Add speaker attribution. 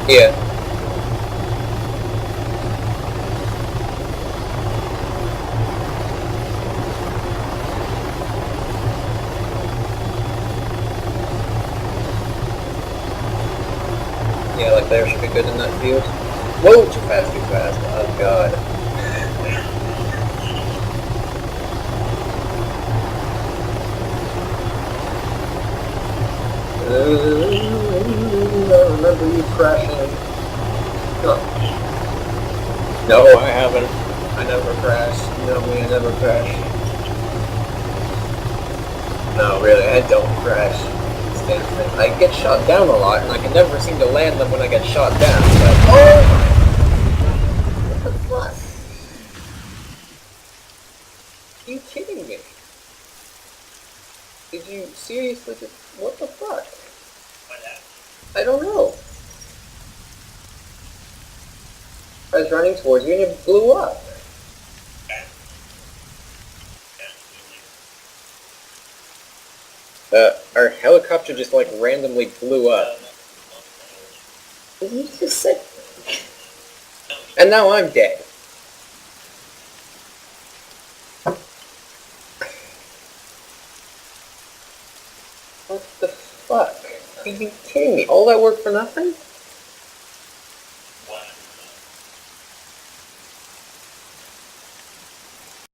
Speaker 1: Yeah. Yeah, like there should be good in that field. Whoa, too fast, too fast. Oh god. I remember you crashing. Huh. No, I haven't. I never crash. You know me, I never crash. No, really, I don't crash. I get shot down a lot, and I can never seem to land them when I get shot down. But oh my! What the fuck? Are you kidding me? Did you seriously just... What the fuck? I don't know. I was running towards you and it blew up. Our helicopter just like randomly blew up. You just said... And now I'm dead. What the fuck? Are you kidding me? All that work for nothing?